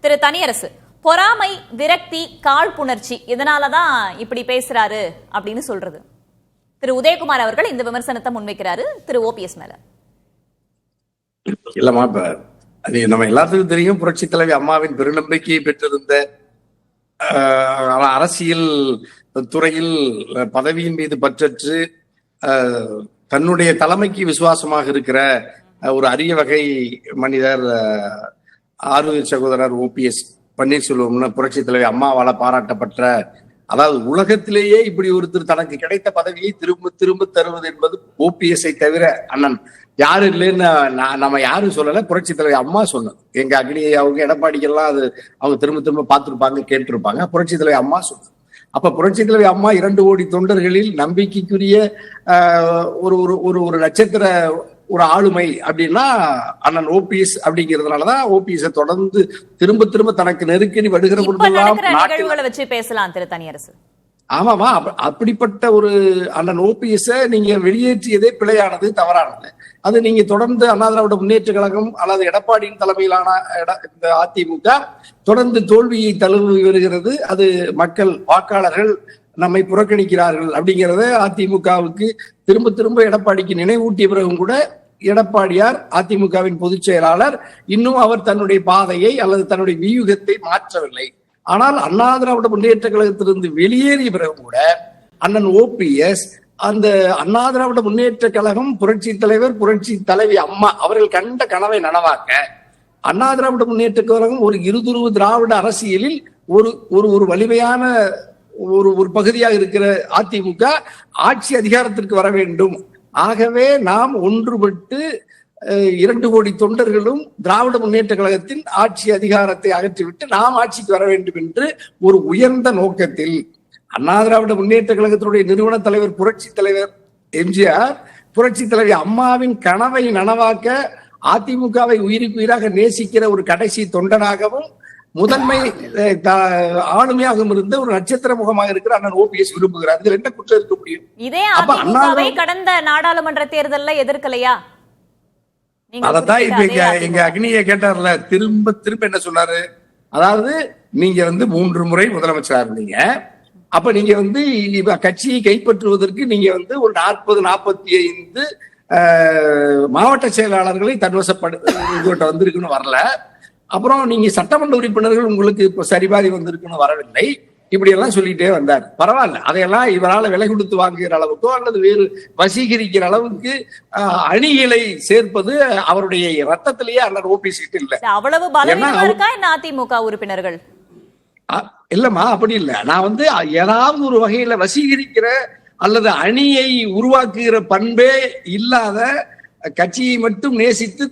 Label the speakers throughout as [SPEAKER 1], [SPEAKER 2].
[SPEAKER 1] திரு தனியரசு, பொறாமை, விரக்தி, காழ்ப்புணர்ச்சி இதனாலதான் இப்படி பேசுறாரு அப்படின்னு சொல்றது. திரு உதயகுமார் அவர்கள் இந்த விமர்சனத்தை முன்வைக்கிறாரு திரு ஓபிஎஸ் மேல.
[SPEAKER 2] இல்லம்மா, இப்ப அது நம்ம எல்லாத்துக்கும் தெரியும். புரட்சி தலைவி அம்மாவின் பெருநம்பிக்கையை பெற்றிருந்த அரசியல் துறையில் பதவியின் மீது பற்றற்று தன்னுடைய தலைமைக்கு விசுவாசமாக இருக்கிற ஒரு அரிய வகை மனிதர் ஆருயிர் சகோதரர் ஓபிஎஸ் பன்னீர்செல்வம்னு புரட்சி தலைவி அம்மாவால பாராட்டப்பட்ட, அதாவது உலகத்திலேயே இப்படி ஒருத்தர் தனக்கு கிடைத்த பதவியை திரும்ப திரும்ப தருவது என்பது ஓபிஎஸ்ஐ தவிர அண்ணன் யாரு இல்லைன்னு நம்ம யாரும் சொல்லல, புரட்சி தலைவி அம்மா சொன்னது. எங்க அக்னி அவங்க எடப்பாடிக்கெல்லாம் அது அவங்க திரும்ப திரும்ப பார்த்துருப்பாங்க, கேட்டிருப்பாங்க. புரட்சி தலைவி அம்மா சொன்னது. அப்ப புரட்சி தலைவி அம்மா 2 கோடி தொண்டர்களில் நம்பிக்கைக்குரிய ஒரு ஒரு ஒரு நட்சத்திர ஒரு ஆளுமை அப்படின்னா அண்ணன் ஓபிஎஸ் அப்படிங்கிறதுனாலதான் ஓபிஎஸ் தொடர்ந்து திரும்ப திரும்ப தனக்கு நெருக்கடி வருகிற
[SPEAKER 1] பொழுதெல்லாம் வச்சு பேசலாம் திரு தனியரசு.
[SPEAKER 2] ஆமாமா, அப்படிப்பட்ட ஒரு அண்ணன் ஓபிஎஸ் நீங்க வெளியேற்றியதே பிழையானது, தவறானது. அது நீங்க தொடர்ந்து அண்ணா திராவிட முன்னேற்ற கழகம் அல்லது எடப்பாடியின் தலைமையிலான இந்த அதிமுக தொடர்ந்து தோல்வியை தழுவி வருகிறது. அது மக்கள் வாக்காளர்கள் நம்மை புறக்கணிக்கிறார்கள் அப்படிங்கிறத அதிமுகவுக்கு திரும்ப திரும்ப எடப்பாடிக்கு நினைவூட்டிய பிறகும் கூட எடப்பாடியார் அதிமுகவின் பொதுச் செயலாளர் இன்னும் அவர் தன்னுடைய பாதையை அல்லது தன்னுடைய வியூகத்தை மாற்றவில்லை. ஆனால் அண்ணா திராவிட முன்னேற்ற கழகத்திலிருந்து வெளியேறிய பிறகு கூட அண்ணன் ஓபிஎஸ் அந்த அண்ணா திராவிட முன்னேற்ற கழகம், புரட்சி தலைவர், புரட்சி தலைவி அம்மா அவர்கள் கண்ட கனவை நனவாக்க அண்ணா திராவிட முன்னேற்ற கழகம் ஒரு இருதுருவ திராவிட அரசியலில் ஒரு ஒரு வலிமையான ஒரு பகுதியாக இருக்கிற அதிமுக ஆட்சி அதிகாரத்திற்கு வர வேண்டும். ஆகவே நாம் ஒன்றுபட்டு 2 கோடி தொண்டர்களும் திராவிட முன்னேற்ற கழகத்தின் ஆட்சி அதிகாரத்தை அகற்றிவிட்டு நாம் ஆட்சிக்கு வர வேண்டும் என்று ஒரு உயர்ந்த நோக்கத்தில் அண்ணா திராவிட முன்னேற்ற கழகத்தினுடைய நிறுவன தலைவர் புரட்சி தலைவர் எம்ஜிஆர், புரட்சி தலைவி அம்மாவின் கனவை நனவாக்க அதிமுகவை உயிருக்கு உயிராக நேசிக்கிற ஒரு கடைசி தொண்டனாகவும் முதன்மை ஆளுமையாகவும் இருந்த ஒரு நட்சத்திர முகமாக இருக்கிற அண்ணன் ஓபிஎஸ் விரும்புகிறார். இதுல என்ன குற்றம் இருக்க முடியும்?
[SPEAKER 1] இதே அதிமுகவை கடந்த நாடாளுமன்ற தேர்தல்ல எதிர்க்கலையா?
[SPEAKER 2] அதத்தான் இப்ப எங்க அக்னியை கேட்டார்ல, திரும்ப திரும்ப என்ன சொன்னாரு, அதாவது நீங்க 3 முறை முதலமைச்சரா இருந்தீங்க, அப்ப நீங்க கட்சியை கைப்பற்றுவதற்கு நீங்க ஒரு 40-45 மாவட்ட செயலாளர்களை தன்வசப்படுத்த வந்திருக்குன்னு வரல. அப்புறம் நீங்க சட்டமன்ற உறுப்பினர்கள் உங்களுக்கு இப்ப சரிபாதி வந்திருக்குன்னு வரவில்லை. இப்படி எல்லாம் சொல்லிட்டே வந்தார். பரவாயில்ல, அதையெல்லாம் இவரால் விலை கொடுத்து வாங்குகிற அளவுக்கோ அல்லது வேறு வசீகரிக்கிற அளவுக்கு அணிகளை சேர்ப்பது அவருடைய ரத்தத்திலேயே அண்ணன் ஓபிஎஸ் கிட்ட இல்ல.
[SPEAKER 1] அவ்வளவு பலவீனமா இருக்கா என்ன அதிமுக உறுப்பினர்கள்?
[SPEAKER 2] இல்லம்மா, அப்படி இல்ல. நான் ஏதாவது ஒரு வகையில வசீகரிக்கிற அல்லது அணியை உருவாக்குகிற பண்பே இல்லாத, கட்சியை மட்டும் நேசித்து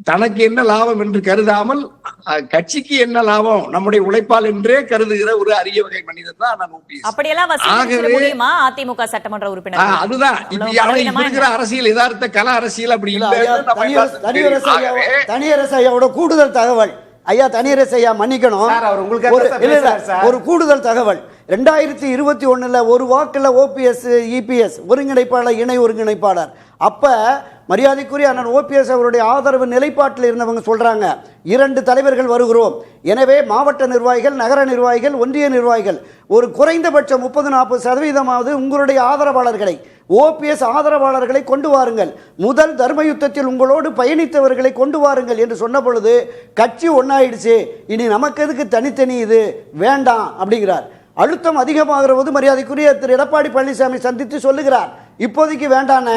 [SPEAKER 2] தனக்கு என்ன லாபம் என்று கருதாமல் கட்சிக்கு என்ன லாபம் நம்முடைய உழைப்பால் என்றே கருதுகிற ஒரு அரிய வகை மனிதர் தான் நான் ஓபிஎஸ்.
[SPEAKER 1] அதிமுக சட்டமன்ற உறுப்பினர்
[SPEAKER 2] அதுதான் இப்ப இருக்கிற அரசியல் யதார்த்த கல அரசியல் அப்படி இல்லை.
[SPEAKER 3] தனியரசு ஐயாவோட கூடுதல் தகவல், ஐயா தனியரசு ஐயா மன்னிக்கணும், ஒரு கூடுதல் தகவல். 2021 ஒரு வாக்குல ஓபிஎஸ் இபிஎஸ் ஒருங்கிணைப்பாளர், இணை ஒருங்கிணைப்பாளர். அப்ப மரியாதைக்குரிய அண்ணன் ஓபிஎஸ் அவருடைய ஆதரவு நிலைப்பாட்டில் இருந்தவங்க சொல்றாங்க, 2 தலைவர்கள் வருகிறோம். எனவே மாவட்ட நிர்வாகிகள், நகர நிர்வாகிகள், ஒன்றிய நிர்வாகிகள் ஒரு குறைந்தபட்சம் 30-40% உங்களுடைய ஆதரவாளர்களை, ஓபிஎஸ் ஆதரவாளர்களை கொண்டு வாருங்கள், முதல் தர்ம யுத்தத்தில் உங்களோடு பயணித்தவர்களை கொண்டு வாருங்கள் என்று சொன்ன பொழுது கட்சி ஒன்னாயிடுச்சு, இனி நமக்கு எதுக்கு தனித்தனி இது வேண்டாம் அப்படிங்கிறார். அழுத்தம் அதிகமாகிற போது மரியாதைக்குரிய திரு எடப்பாடி பழனிசாமி சந்தித்து சொல்லுகிறார், இப்போதைக்கு வேண்டான,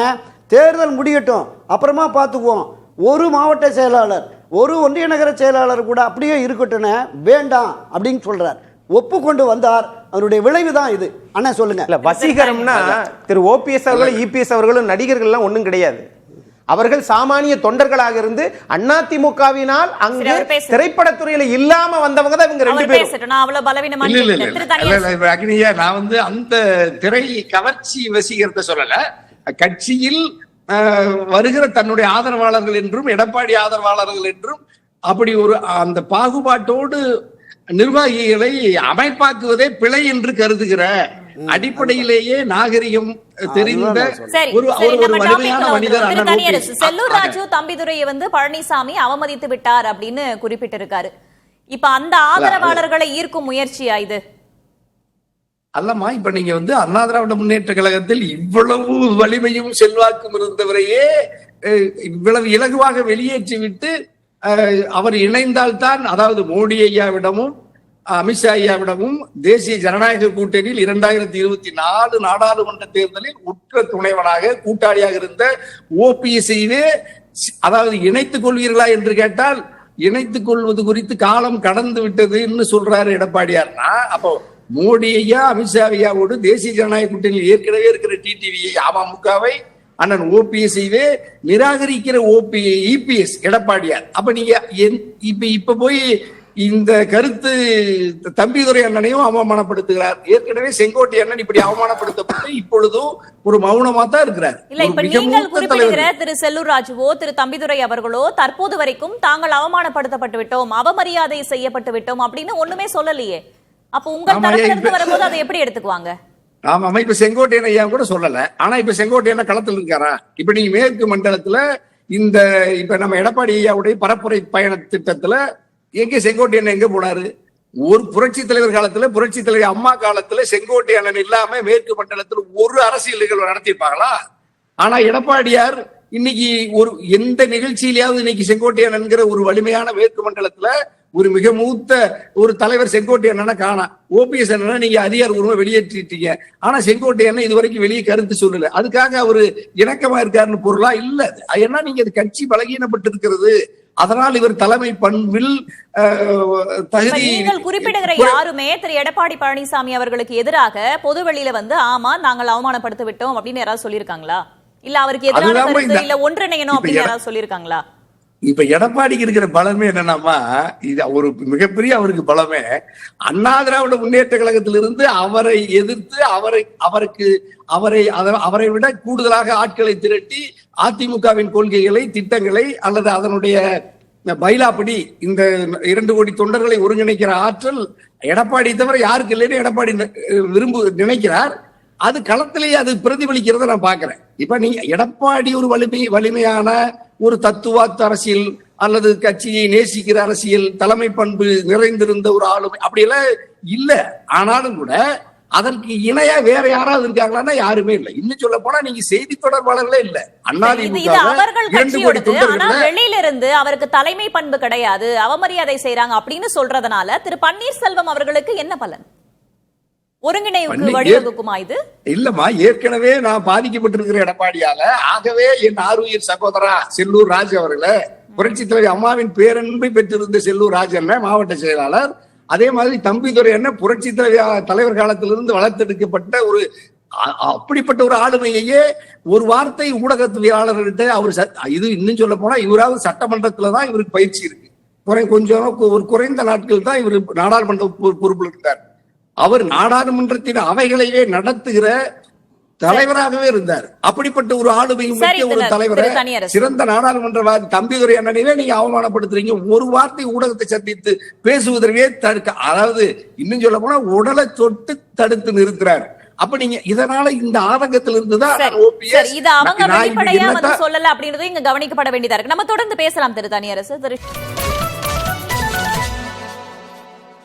[SPEAKER 3] தேர்தல் முடியட்டும் அப்புறமா பார்த்துக்குவோம், ஒரு மாவட்ட செயலாளர், ஒரு ஒன்றிய நகர செயலாளர் கூட அப்படியே இருக்கட்டும், வேண்டாம் அப்படின்னு சொல்றார். ஒப்புக்கொண்டு வந்தார். அதனுடைய விளைவு தான் இது. அண்ணா சொல்லுங்க.
[SPEAKER 4] இல்ல, வசீகரம்னா திரு ஓபிஎஸ் அவர்களும் இபிஎஸ் அவர்களும் நடிகர்கள்லாம் ஒண்ணும் கிடையாது. அவர்கள் சாமானிய தொண்டர்களாக இருந்து அதிமுகவினால் அங்கு திரைப்படத்துறையில இல்லாம வந்தவங்க தான் இவங்க 2 பேரும்.
[SPEAKER 2] நான் அந்த திரை கவர்ச்சி வசீகரத்தை சொல்லல, கட்சியில் வருகிற தன்னுடைய ஆதரவாளர்கள் என்றும் எடப்பாடி ஆதரவாளர்கள் என்றும் அப்படி ஒரு அந்த பாகுபாட்டோடு நிர்வாகிகளை அமைப்பாக்குவதே பிழை என்று கருதுகிற அடிப்படையிலேயே நாகரிகம் தெரிந்த ஒரு வலிமையான மனிதர்.
[SPEAKER 1] செல்லூர் ராஜு தம்பிதுரையை பழனிசாமி அவமதித்து விட்டார் அப்படின்னு குறிப்பிட்டிருக்காரு. இப்ப அந்த ஆதரவாளர்களை ஈர்க்கும் முயற்சியா இது?
[SPEAKER 2] அல்லம்மா, இப்ப நீங்க அண்ணா திராவிட முன்னேற்ற கழகத்தில் இவ்வளவு வலிமையும் செல்வாக்கும் இருந்தவரையே இவ்வளவு இலகுவாக வெளியேற்றி விட்டு அவர் இணைந்தால்தான், அதாவது மோடி ஐயாவிடமும் அமித்ஷா ஐயாவிடமும் தேசிய ஜனநாயக கூட்டணியில் 2024 நாடாளுமன்ற தேர்தலில் உற்ற துணைவனாக கூட்டாளியாக இருந்த ஓபிஎஸ்ஐயே, அதாவது இணைத்துக் கொள்வீர்களா என்று கேட்டால் இணைத்துக் கொள்வது குறித்து காலம் கடந்து விட்டதுன்னு சொல்றாரு எடப்பாடியார்னா, அப்போ மோடி ஐயா அமித்ஷா ஐயாவோடு தேசிய ஜனநாயக கூட்டணியில் ஏற்கனவே இருக்கிற டிடிவியை அமமுகவை அண்ணன் ஓபிஎஸ்ஐவே நிராகரிக்கிற இபிஎஸ் எடப்பாடியார். அப்ப நீங்க இப்ப போய் இந்த கருத்து தம்பிதுரை அண்ணனையும் அவமானப்படுத்துகிறார். ஏற்கனவே செங்கோட்டை அண்ணன் இப்படி அவமானப்படுத்தப்பட்டு இப்பொழுதும் ஒரு மௌனமா தான் இருக்கிறார்.
[SPEAKER 1] இல்ல, இப்ப நீங்கள் குறிப்பிடுகிற திரு செல்லூர் ராஜுவோ திரு தம்பிதுரை அவர்களோ தற்போது வரைக்கும் தாங்கள் அவமானப்படுத்தப்பட்டு விட்டோம், அவமரியாதை செய்யப்பட்டு விட்டோம் அப்படின்னு ஒண்ணுமே சொல்லலையே. அப்ப உங்க தரப்பிலிருந்து வரும்போது அதை எப்படி எடுத்துக்குவாங்க?
[SPEAKER 2] ஆமாமா, இப்ப செங்கோட்டையன் ஐயா கூட சொல்லல. ஆனா இப்ப செங்கோட்டையன் களத்தில் இருக்காரா? இப்ப நீங்க மேற்கு மண்டலத்துல இப்ப நம்ம எடப்பாடி ஐயாவுடைய பரப்புரை பயண திட்டத்துல எங்க செங்கோட்டையன் எங்க போனாரு? ஒரு புரட்சி தலைவர் காலத்துல, புரட்சி தலைவர் அம்மா காலத்துல செங்கோட்டையன் இல்லாம மேற்கு மண்டலத்தில் ஒரு அரசியல் நிகழ்வு நடத்திருப்பாங்களா? ஆனா எடப்பாடியார் இன்னைக்கு எந்த நிகழ்ச்சியிலேயாவது இன்னைக்கு செங்கோட்டையன் என்கிற ஒரு வலிமையான மேற்கு மண்டலத்துல ஒரு மிக மூத்த ஒரு தலைவர் செங்கோட்டையன் காணா. ஓபிஎஸ் நீங்க அதிகாரப்பூர்வமா வெளியேற்றிட்டீங்க. ஆனா செங்கோட்டையன் இதுவரைக்கும் வெளியே கருத்து சொல்லல. அதுக்காக அவரு இணக்கமா இருக்காருன்னு பொருளா இல்ல. ஏன்னா நீங்க கட்சி பலகீனப்பட்டு இருக்கிறது, அதனால் இவர் தலைமை பண்பில் தகுதி.
[SPEAKER 1] நீங்கள் குறிப்பிடுகிற யாருமே திரு எடப்பாடி பழனிசாமி அவர்களுக்கு எதிராக பொது வெளியில ஆமா நாங்கள் அவமானப்படுத்த விட்டோம் அப்படின்னு யாராவது சொல்லியிருக்காங்களா? இல்ல அவருக்கு எதிராக இல்ல ஒன்றிணையணும் அப்படின்னு யாராவது சொல்லியிருக்காங்களா?
[SPEAKER 2] இப்ப எடப்பாடிக்கு இருக்கிற பலமே என்னன்னா, இது ஒரு மிகப்பெரிய அவருக்கு பலமே அண்ணா திராவிட முன்னேற்ற கழகத்திலிருந்து அவரை எதிர்த்து அவரை விட கூடுதலாக ஆட்களை திரட்டி அதிமுகவின் கொள்கைகளை, திட்டங்களை அல்லது அதனுடைய பைலாப்படி இந்த 2 கோடி தொண்டர்களை ஒருங்கிணைக்கிற ஆற்றல் எடப்பாடி தவிர யாருக்கு இல்லைன்னு எடப்பாடி நினைக்கிறார். அது களத்திலேயே அது பிரதிபலிக்கிறத நான் பாக்குறேன். இப்ப நீங்க எடப்பாடி ஒரு வலிமையான ஒரு தத்துவார்த்த அரசியல் அல்லது கட்சியை நேசிக்கிற அரசியல், தலைமை பண்பு நிறைந்திருந்த ஒரு ஆளுமை அப்படியெல்லாம் இல்ல. ஆனாலும் கூட அதற்கு இணையா வேற யாராவது இருக்காங்களா? யாருமே இல்லை. இன்னும் சொல்ல போனா நீங்க செய்தி தொடர்பாளர்களே இல்ல.
[SPEAKER 1] வெளியில இருந்து அவருக்கு தலைமை பண்பு கிடையாது, அவமரியாதை செய்யறாங்க அப்படின்னு சொல்றதுனால திரு பன்னீர்செல்வம் அவர்களுக்கு என்ன பலன்? ஒருங்கிணைவுக்கு வழிவகுக்குமா இது? இல்லம்மா,
[SPEAKER 2] ஏற்கனவே நான் பாதிக்கப்பட்டிருக்கிற எடப்பாடியால. ஆகவே என் ஆறுயிர் சகோதரா செல்லூர் ராஜ் அவர்களே, புரட்சி தலைவர் அம்மாவின் பேரன்பை பெற்றிருந்த செல்லூர் ராஜ் என்ன மாவட்ட செயலாளர், அதே மாதிரி தம்பிதுரை என்ன புரட்சி தலைவர் காலத்திலிருந்து வளர்த்தெடுக்கப்பட்ட ஒரு அப்படிப்பட்ட ஒரு ஆளுமையே ஒரு வார்த்தை ஊடகவியலாளர்கிட்ட அவர் இது இன்னும் சொல்ல போனா இவராவது சட்டமன்றத்துலதான் இவருக்கு பயிற்சி இருக்கு. கொஞ்சம் ஒரு குறைந்த நாட்கள் தான் இவர் நாடாளுமன்ற பொறுப்பில் இருந்தார். அவர் நாடாளுமன்றத்தின் அவைகளையே நடத்துகிற தலைவராகவே இருந்தார். அப்படிப்பட்ட ஒரு ஆளுமையும் ஒரு தலைவரை சிறந்த நாடாளுமன்றவாதி தம்பிதுரை அண்ணனையே நீங்க அவமானப்படுத்துறீங்க. ஒரு வார்த்தை ஊடகத்தை சந்தித்து பேசுவதற்கே அதாவது இன்னும் சொல்ல போனா உடலை தொட்டு தடுத்து நிறுத்துறாரு. அப்ப நீங்க இதனால இந்த ஆதங்கத்தில் இருந்துதான்
[SPEAKER 1] இது அவங்க வெளிப்படையா சொல்லல அப்படின்றது இங்க கவனிக்கப்பட வேண்டியதா இருக்கு. நம்ம தொடர்ந்து பேசலாம் திரு தனியரசு.